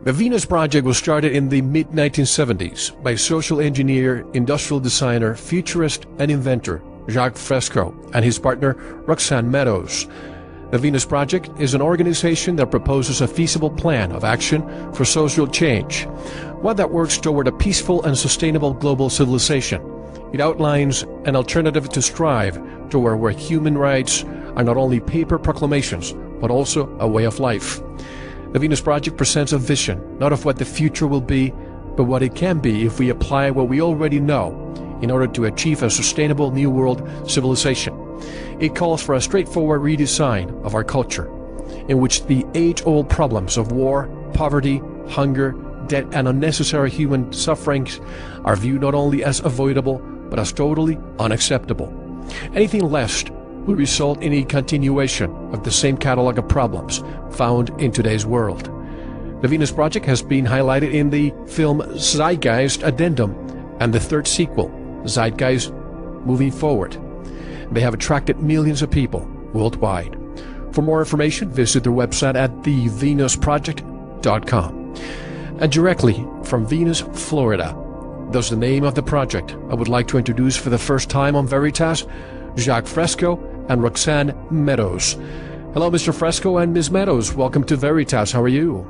The Venus Project was started in the mid-1970s by social engineer, industrial designer, futurist, and inventor Jacque Fresco and his partner Roxanne Meddous. The Venus Project is an organization that proposes a feasible plan of action for social change, one that works toward a peaceful and sustainable global civilization. It outlines an alternative to strive toward where human rights are not only paper proclamations, but also a way of life. The Venus Project presents a vision, not of what the future will be, but what it can be if we apply what we already know in order to achieve a sustainable New World civilization. It calls for a straightforward redesign of our culture, in which the age-old problems of war, poverty, hunger, debt, and unnecessary human sufferings are viewed not only as avoidable, but as totally unacceptable. Anything less will result in a continuation of the same catalog of problems found in today's world. The Venus Project has been highlighted in the film Zeitgeist Addendum and the third sequel, Zeitgeist Moving Forward. They have attracted millions of people worldwide. For more information, visit their website at thevenusproject.com. And directly from Venus, Florida, thus the name of the project, I would like to introduce for the first time on Veritas, Jacque Fresco and Roxanne Meddous. Hello, Mr. Fresco and Ms. Meadows. Welcome to Veritas. How are you?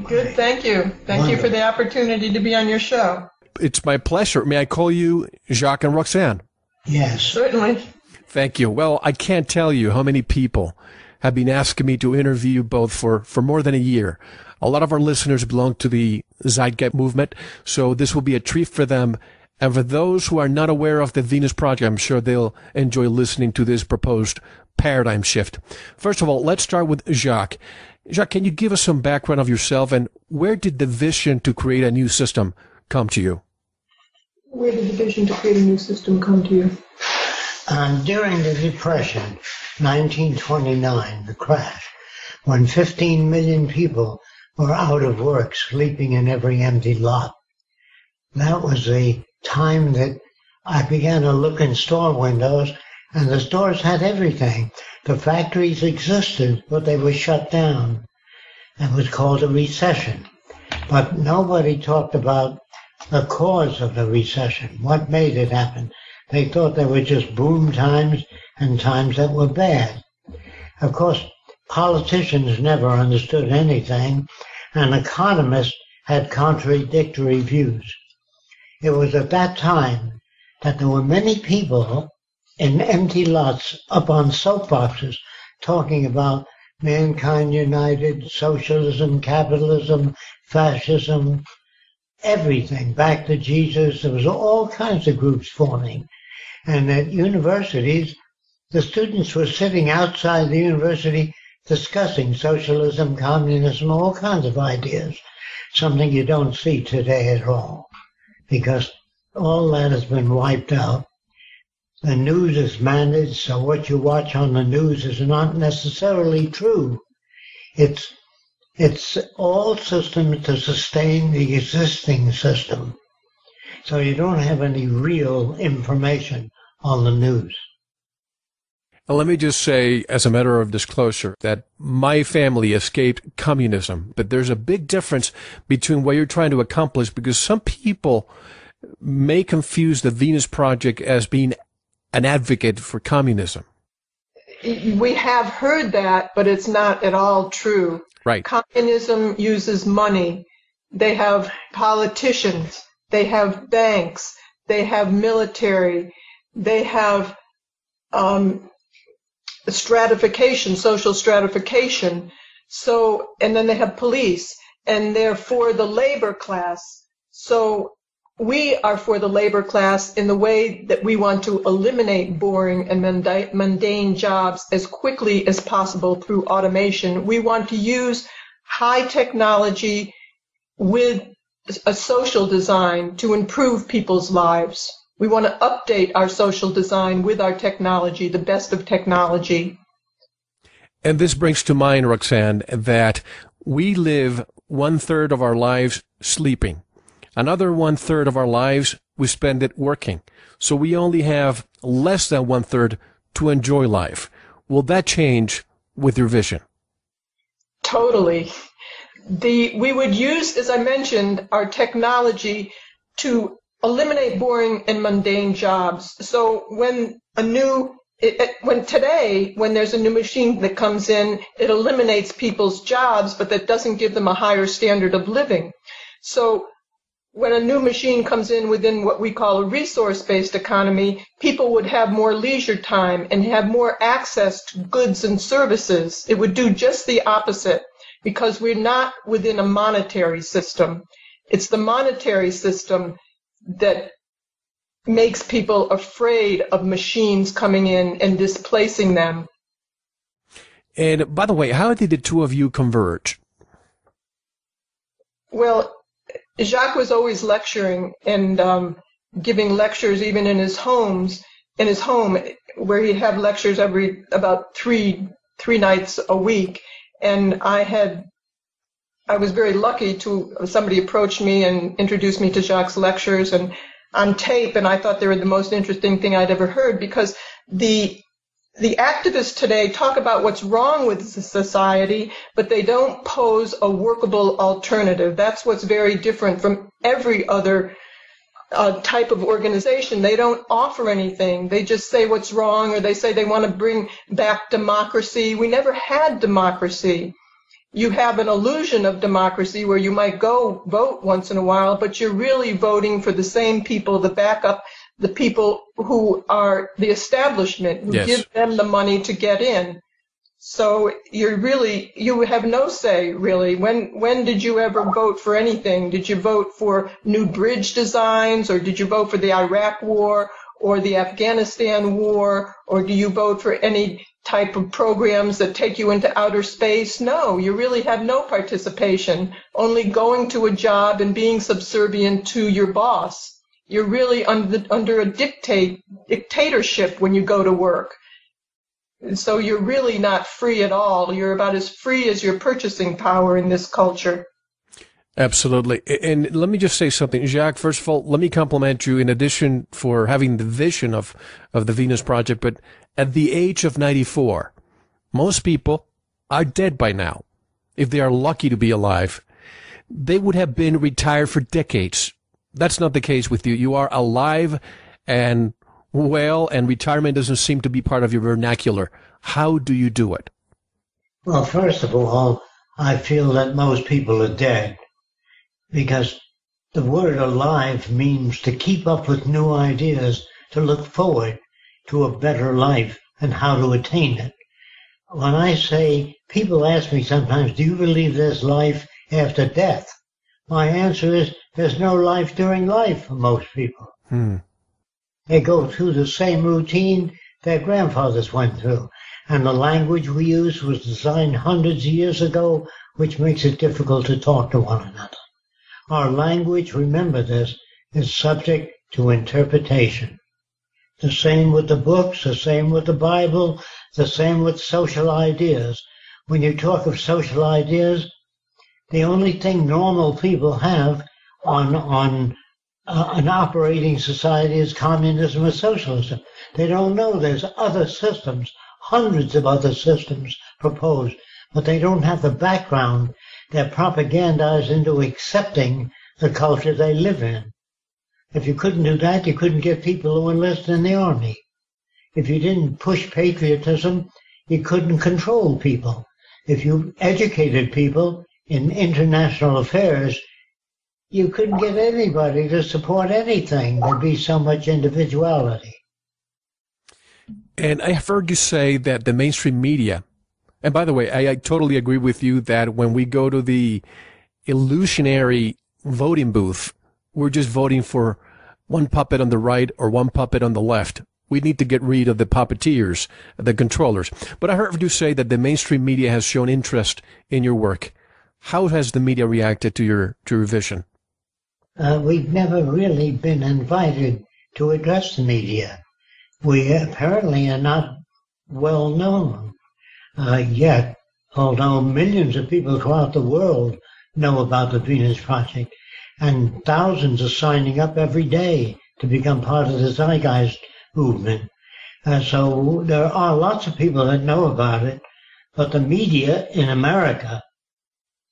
Good, thank you. Thank you for the opportunity to be on your show. It's my pleasure. May I call you Jacque and Roxanne? Yes. Certainly. Thank you. Well, I can't tell you how many people have been asking me to interview you both for more than a year. A lot of our listeners belong to the Zeitgeist movement, so this will be a treat for them. And for those who are not aware of the Venus Project, I'm sure they'll enjoy listening to this proposed paradigm shift. First of all, let's start with Jacque. Jacque, can you give us some background of yourself, and where did the vision to create a new system come to you? Where did the vision to create a new system come to you? During the Depression, 1929, the crash, when 15 million people were out of work, sleeping in every empty lot. That was the time that I began to look in store windows, and the stores had everything. The factories existed, but they were shut down. It was called a recession. But nobody talked about the cause of the recession, what made it happen. They thought they were just boom times and times that were bad. Of course, politicians never understood anything, and economists had contradictory views. It was at that time that there were many people in empty lots up on soapboxes talking about mankind united, socialism, capitalism, fascism, everything, back to Jesus. There was all kinds of groups forming. And at universities, the students were sitting outside the university discussing socialism, communism, all kinds of ideas, something you don't see today at all, because all that has been wiped out. The news is managed, so what you watch on the news is not necessarily true. It's all systems to sustain the existing system. So you don't have any real information on the news. And let me just say, as a matter of disclosure, that my family escaped communism, but there's a big difference between what you're trying to accomplish, because some people may confuse the Venus Project as being an advocate for communism. We have heard that, but it's not at all true. Right. Communism uses money. They have politicians. They have banks. They have military. They have stratification, social stratification. So, and then they have police, and they're for the labor class. So we are for the labor class in the way that we want to eliminate boring and mundane jobs as quickly as possible through automation. We want to use high technology with a social design to improve people's lives. We want to update our social design with our technology, the best of technology. And this brings to mind, Roxanne, that we live 1/3 of our lives sleeping. Another 1/3 of our lives, we spend it working. So we only have less than 1/3 to enjoy life. Will that change with your vision? Totally. We would use, as I mentioned, our technology to eliminate boring and mundane jobs. So when today, when there's a new machine that comes in, it eliminates people's jobs, but that doesn't give them a higher standard of living. So when a new machine comes in within what we call a resource-based economy, people would have more leisure time and have more access to goods and services. It would do just the opposite, because we're not within a monetary system. It's the monetary system that makes people afraid of machines coming in and displacing them. And by the way, how did the two of you converge? Well, Jacque was always lecturing and giving lectures even in his home, where he'd have lectures about three nights a week. And I was very lucky somebody approached me and introduced me to Jacque's lectures and on tape, and I thought they were the most interesting thing I'd ever heard, because the activists today talk about what's wrong with the society, but they don't pose a workable alternative. That's what's very different from every other type of organization. They don't offer anything. They just say what's wrong, or they say they want to bring back democracy. We never had democracy. You have an illusion of democracy where you might go vote once in a while, but you're really voting for the same people that back up the people who are the establishment, who give them the money to get in. So you have no say, really. When did you ever vote for anything? Did you vote for new bridge designs, or did you vote for the Iraq War or the Afghanistan War, or do you vote for any type of programs that take you into outer space? No, you really have no participation, only going to a job and being subservient to your boss. You're really under a dictatorship when you go to work. So you're really not free at all. You're about as free as your purchasing power in this culture. Absolutely. And let me just say something. Jacque, first of all, let me compliment you in addition for having the vision of the Venus Project, but at the age of 94, most people are dead by now. If they are lucky to be alive, they would have been retired for decades. That's not the case with you. You are alive and well, and retirement doesn't seem to be part of your vernacular. How do you do it? Well, first of all, I feel that most people are dead, because the word alive means to keep up with new ideas, to look forward to a better life and how to attain it. When I say, people ask me sometimes, do you believe there's life after death? My answer is, there's no life during life for most people. They go through the same routine their grandfathers went through. And the language we use was designed hundreds of years ago, which makes it difficult to talk to one another. Our language, remember this, is subject to interpretation. The same with the books, the same with the Bible, the same with social ideas. When you talk of social ideas, the only thing normal people have on an operating society is communism or socialism. They don't know there's other systems, hundreds of other systems proposed, but they don't have the background. They're propagandized into accepting the culture they live in. If you couldn't do that, you couldn't get people to enlist in the army. If you didn't push patriotism, you couldn't control people. If you educated people in international affairs, you couldn't get anybody to support anything. There'd be so much individuality. And I have heard you say that the mainstream media, and by the way, I totally agree with you that when we go to the illusionary voting booth, we're just voting for one puppet on the right or one puppet on the left. We need to get rid of the puppeteers, the controllers. But I heard you say that the mainstream media has shown interest in your work. How has the media reacted to your vision? We've never really been invited to address the media. We apparently are not well known yet, although millions of people throughout the world know about the Venus Project, and thousands are signing up every day to become part of the Zeitgeist movement. So there are lots of people that know about it, but the media in America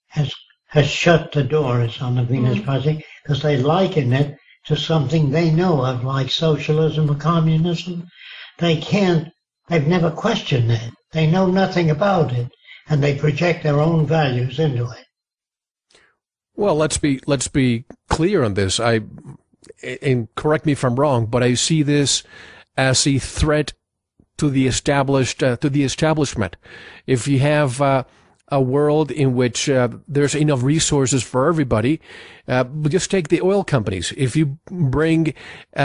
has has shut the doors on the Venus Project because they liken it to something they know of, like socialism or communism. They've never questioned it. They know nothing about it, and they project their own values into it. Well, let's be clear on this. And correct me if I'm wrong, but I see this as a threat to the establishment. If you have a world in which there's enough resources for everybody, just take the oil companies. If you bring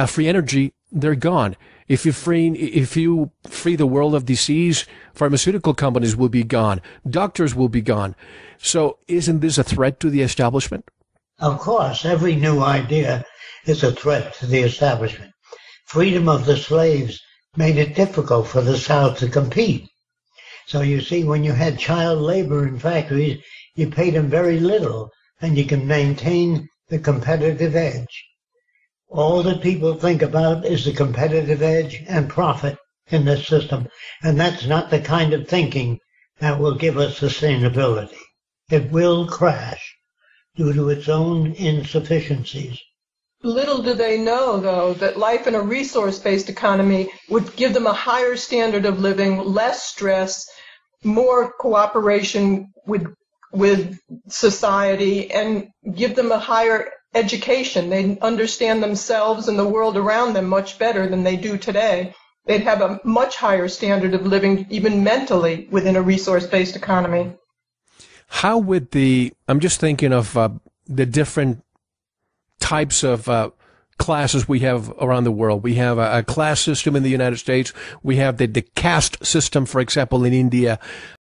free energy, they're gone. If you free the world of disease, pharmaceutical companies will be gone. Doctors will be gone. So isn't this a threat to the establishment? Of course, every new idea is a threat to the establishment. Freedom of the slaves made it difficult for the South to compete. So you see, when you had child labor in factories, you paid them very little, and you can maintain the competitive edge. All that people think about is the competitive edge and profit in this system, and that's not the kind of thinking that will give us sustainability. It will crash due to its own insufficiencies. Little do they know, though, that life in a resource-based economy would give them a higher standard of living, less stress, more cooperation with society, and give them a higher education. They understand themselves and the world around them much better than they do today. They'd have a much higher standard of living, even mentally, within a resource-based economy. How would I'm just thinking of the different types of classes we have around the world. We have a class system in the United States. We have the caste system, for example, in India.